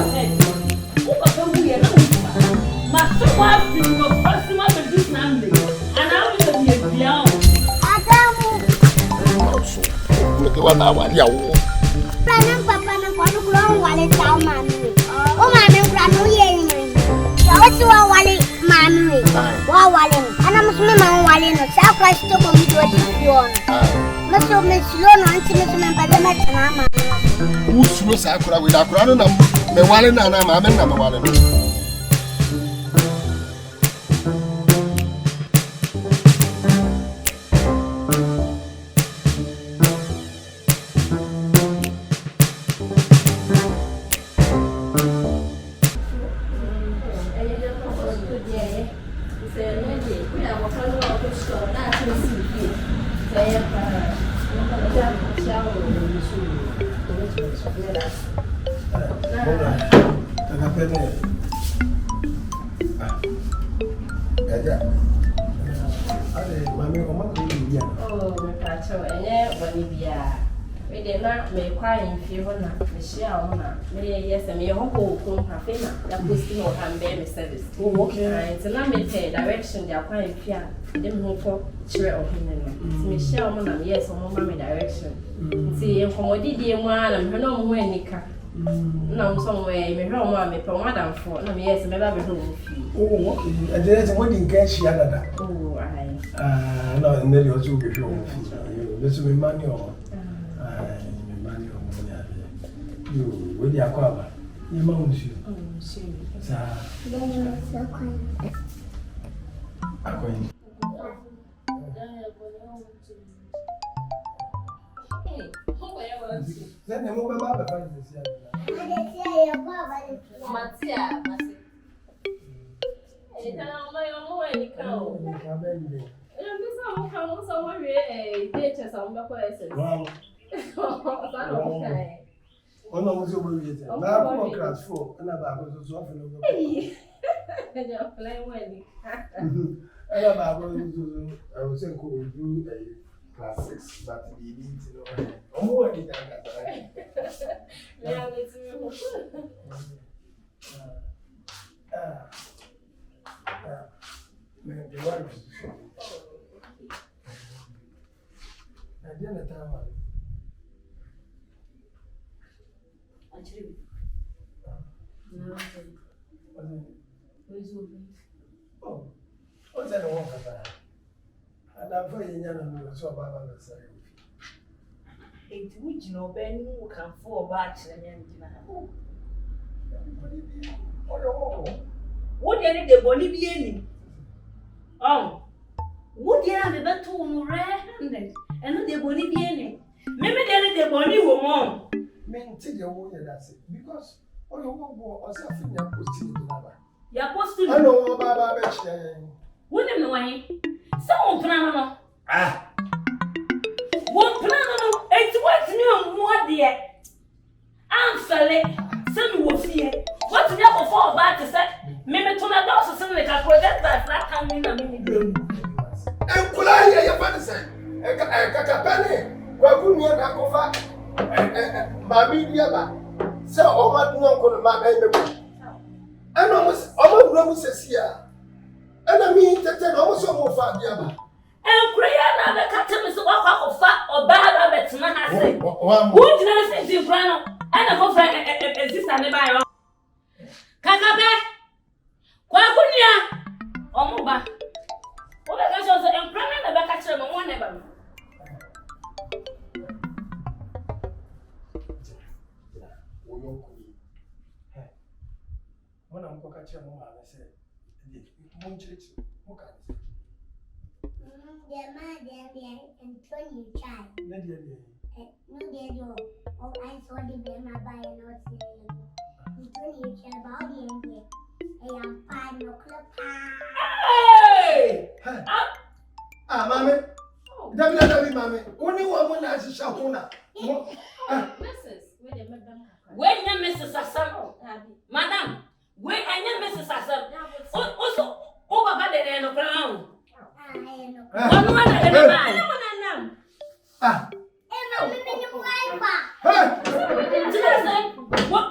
ahead. Who got the way and my someone bring your customer to this family. And I will be a young. Also, look at what I want. Yeah. Papa, and Kwaku while it's our man. Oh, man, grandma, yeah. What's your wallet, man? Wow, wallet. And I'm swimming wallet. So Christ to go to you. Must you miss Lona and Timothy and Padamata? Who's no Sakura with a crown? Me wallet and I'm a man. I'm a wallet. We did not make crying fever, Michelle, yes, and your uncle come Hafina, that was still on baby service. Oh, okay. It's a number direction, they are quite fear. Them who for cheer of him. Michelle, Mona, yes, or mammy direction. See, and from Didi and one, and her no way, Nika. No, somewhere, me home, mammy, for Madame for, no, yes, maybe I'll be home. Oh, okay. And there's a wedding cash she had that. Oh, I. No, and then you're too good. Listen, me money or. You, with your cover, your mom, she. Oh, she. Then the mobile mother finds this year. Matia, it's an only any cow. I'm somewhere, ditches on the person. Wow. One of us over here. Now, I'm class 4, and I'm going to offer no. And you're playing wedding. And I'm going to, I was saying, cool, do a class 6, but we need to know. Oh, what did that? Yeah, let's move. The wife is sure. I didn't tell her. Actually, no. Oh, what's that one for that? And I'm very young and so about the side. It would you know, Ben, who can fall back and what did the Bolivian? Oh, would you have ever told rare handed and the Bolivian? Maybe the Boli woman. Maintain your woman, that's it. Because all your work or something you're posting in the you're posting. I know about wouldn't know why. So, plan. Ah, what plan? It's what's new, what dear. Answer it. Some will fear. What's the other for about to say? Maybe to not also something like a project that flat coming a minute. And could I hear your father say? Kakape and Kwaku and Akokoa. Mammy, so all my uncle, my baby. And almost all my says here. And I mean, that almost more far the other. And Brianna, the captain is walk of fat or bad habits. Who did I say to Grano? And a whole friend exists on the bio. Kakape, Kwaku, or Moba. What I was and Brianna, the back at one never. When I'm going to catch your mom, I said, won't you? Dear and 20 child. No, dear, oh, I saw the game by a note saying, 20 child about the end. I am 5 o'clock. Hey! Mammy. Definitely, Mammy. Only one has a shout. When you Mrs. Sassam, Madam, when I am Mrs. Sassam, also over by the end of the ground. One one at a time. Ah, and I'm in your wife. What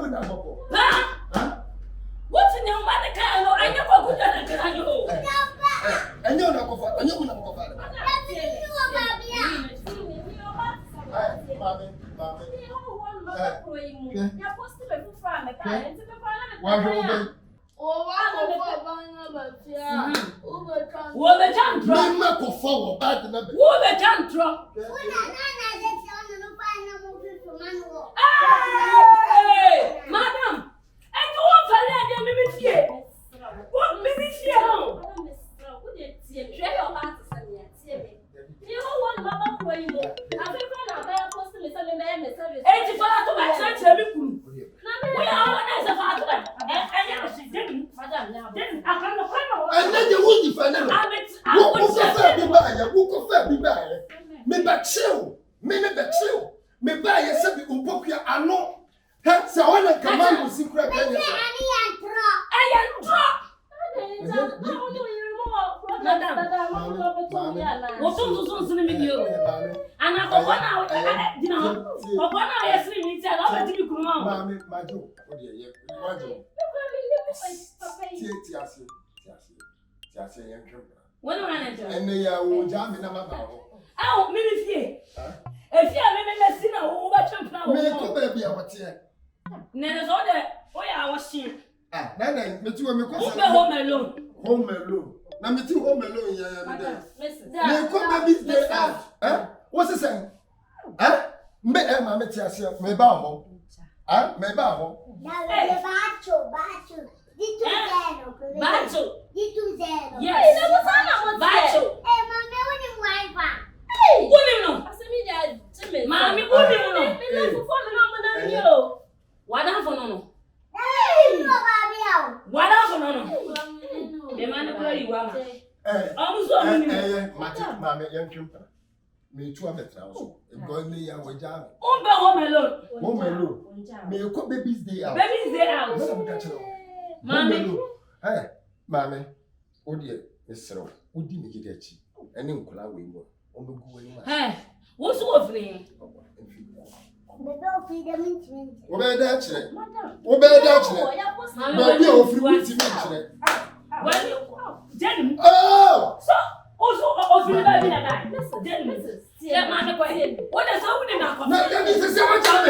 na boko. What's in your mother can know? I never could have you. And you're not over. And you're not over. Madam, I don't want to let you here. What baby here? You don't want Baba for you. I've been a post to send a message. 84 to my church every room. We are on as a father. And she didn't, Madam. Then I can't know. And then you won't defend them. Me ba chill. Me chill. Me ba yesabi umpokia ano. Se wana kama usikura kwenye. Madam, what do you do? And Akokoa yes, we tell all the people. Mami, Majo, When manager, and they are jamming a mama. Oh, maybe if you are a sinner who watch him now, baby, I was here. Never saw that. Oh, I was here. Ah, Nana, but you were home alone. Home alone. Now, me too home alone. Yeah, come baby, stay out. What's the saying? Me and my Matias, me bow. Me bow. Bacho. Yes, Bacho. Mommy, what do you know? What for no? What for no? The man where you are. I'm so Mammy, young children. Me too, I'm a trouser. Going me and with jam. Home alone. Home alone. Me you cook baby's day out. Baby's day out. Mommy. Hey, Mammy. Oh dear, Miss Sarah. Would you make it? And then call away more. Hey, what's offering? Obey that, obey that. But you free to well, Jenny. Oh, so also offering baby that guy. Jenny, yeah, man, what is up with the no, that is the same time.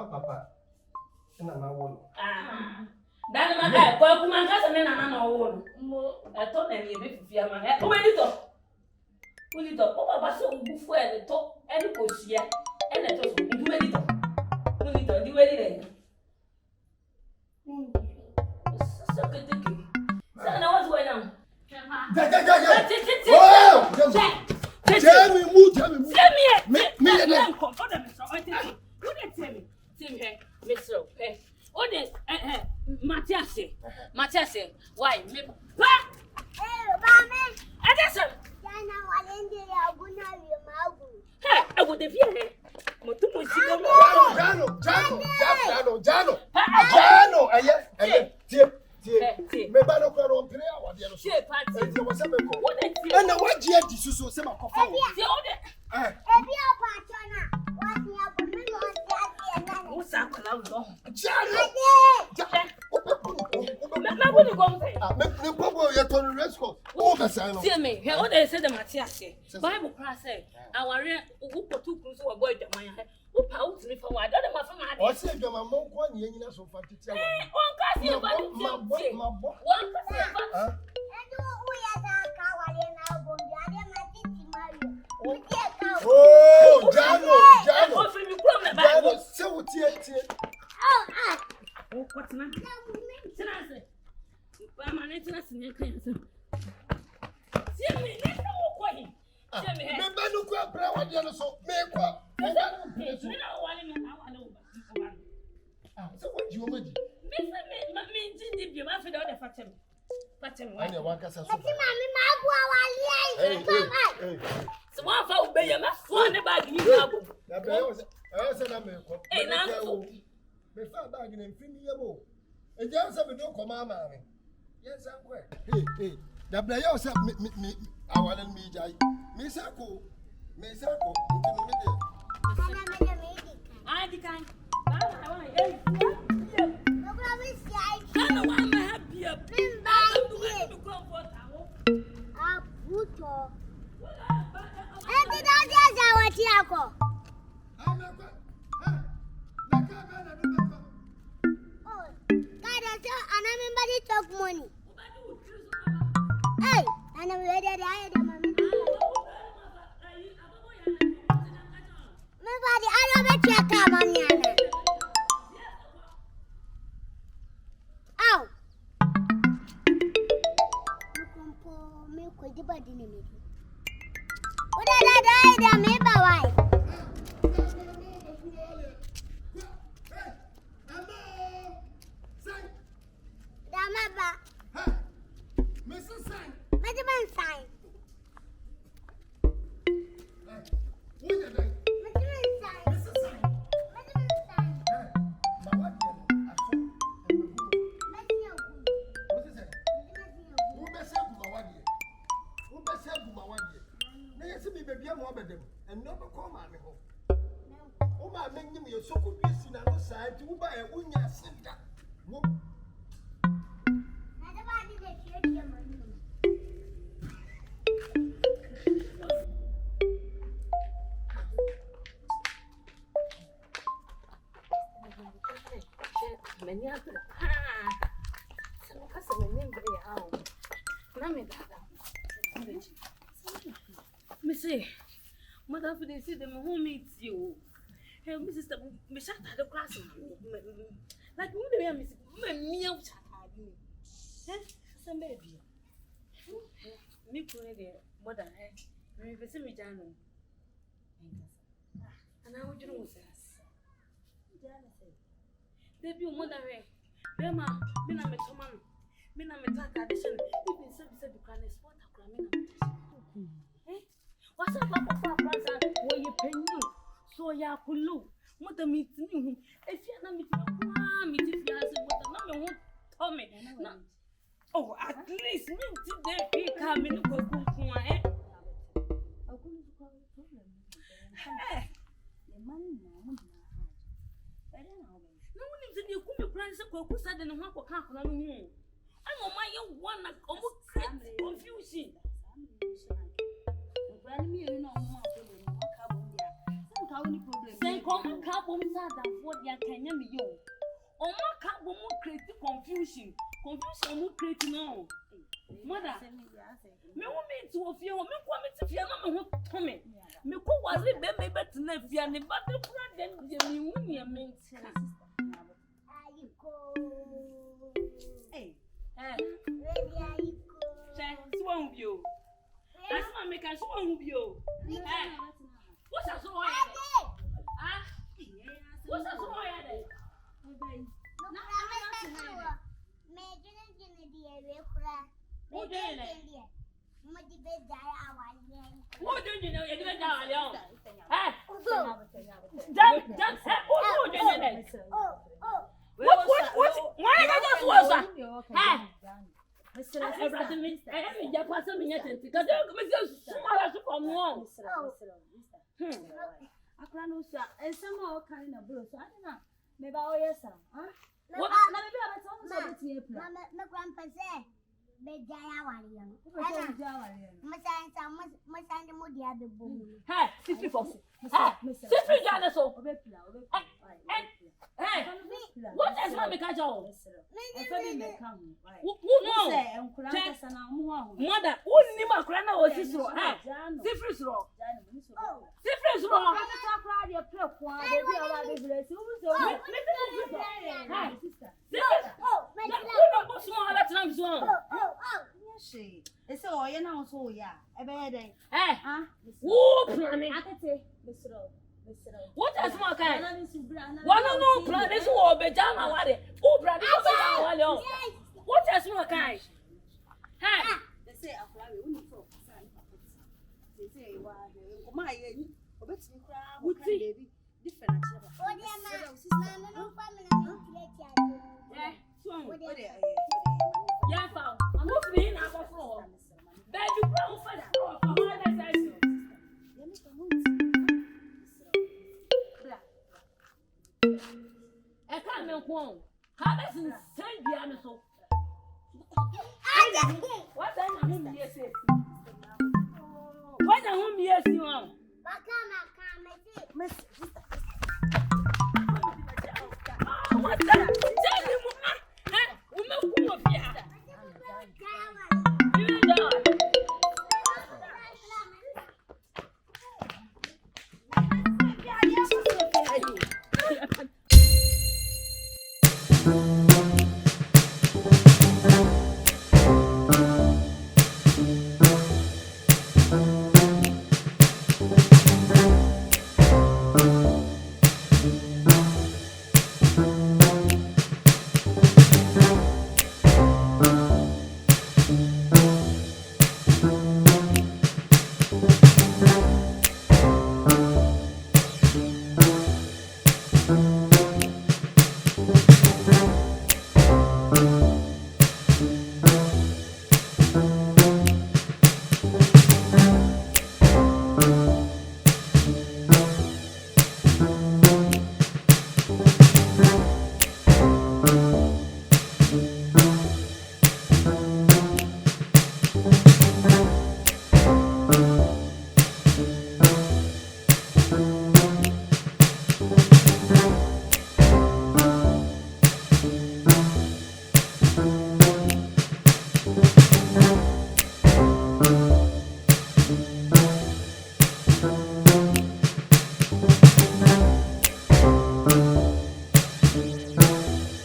Papa. And I'm not that my head, Kwaku man has a man and I won. I told them you be fear man. Oh, where did you go? Oh, Papa, so before the top and the coach here and the top. You do it. You ready then? So good. So now what's going on? Tell me, Mr. Okay. Oh, this, Matthias, why? Me, I guess so. Hey, I would have been here. Na go go say. Me papa you turn race course. Oh be say no. See me, he o dey say the Matias. Bible class say, aware ukotu kru so wo boy dwaman he. Wo pa wo timi fa wa da ma fa ma de. O say dwaman mo ko ne nyina so fa tete wa. On ka see ba ni tie. Won ka see ba. Oh, Jano. Say what tie. Oh, what's na? Sinase. Ba ma ne tina sin kan so. See me, ne so wo ko yi. See me. Me ba no kwa bra wa de no so. Me kwa. Me na wale me na wale wo. So what you want? Me ndi bi ma fe da o de fatem. Fatem wa. Ani wa kasa so. Ati mami ma agua wali ai. So one fa obey ma so ne bag ni na bo. Na be yo say na me ko. Na so. Me fa bag na mfini yebo. Eja say me do ko ma ma me. Yes am kwe. Hey. Da be yo say me awalen mi jai. Me say ko. Nti no me de. Ana me de me di. I di kan. I want to No go we see ai. I want to happy up. Abuto. Eti dadi azawati yako. Oh, kada so anamembadi talk money. Hey, anamwede dai de mami. Membadi alo be check mami ana. Au. Me ko di badi ne me. Oda dai da me ba wai. Da ma ba. Mr. Sang. Me di man sai. Wo ya dai? Me di man sai. Mr. Sang. Me di man sai. Ma wa de aso e me gu. Me di ya gu. Wo se say? Wo be say gu ma wa de. Wo be say gu ma wa de. Na yesi mi bebia mo obedem. En no be ko ma me ho. Wo ma me nyim ye soko bi si na no sai ti wo ba e wo nya senda. Wo Na da ba di de ke di mami. Many other. So customer name very out. Name that. Missy, mother for they see them who meets you. Hey, Mrs. Me shut the class. Like who they are, Miss me out. Some baby. Me put it mother, me visit me down. And I would know us. They be mother, Bema, Mina Metoman, Mina Metaka, addition, even said you can export a cramina. Eh? What's up, Papa, where you pay you? So ya kulu, mother meets me. If you're not meeting, if you ask what the number won't tell me. Oh, at least me today be coming to go to my no one is in your price of Kwaku said and one for Kakape and Kwaku. I'm on my own one confusion. Say, come Kakape and what you can hear me. Oh, my Kakape will create confusion. Confusion will create now. Mother, me want me to of you, me want me to fear no Tommy. Me ko was it baby better than if you are the battle then you mean. Hey, swung you. That's my make a swung you. What's a so what's a so what do you know? You're going down. What? Why I just was that? Me ba oyesa. Huh? What? Na me be abeta o so beti e plan. Me grandpa say be jaya wale yan. Ana jawale. Masande mo dia be bom. Hey, Sifri for. Hey, Sifri Jana so. Obepla. Hey, what is my catch all? Mother, who knew my grandma was his rock? Sifri's rock. Sifri's rock. It's all you know, so yeah. A bad day. Hey, who planning? What is my kind? One no plan is who be jama wale. Who brother be jama wale? What is my kind? Hey, they say I fly we only for they say why my obeti kra wo baby different No family yeah, so yeah, found. I'm not being out of floor. Then you brown for the floor for my side. I can't make one. How does it send the answer? What I home yes, what I home yes, you are. What's that?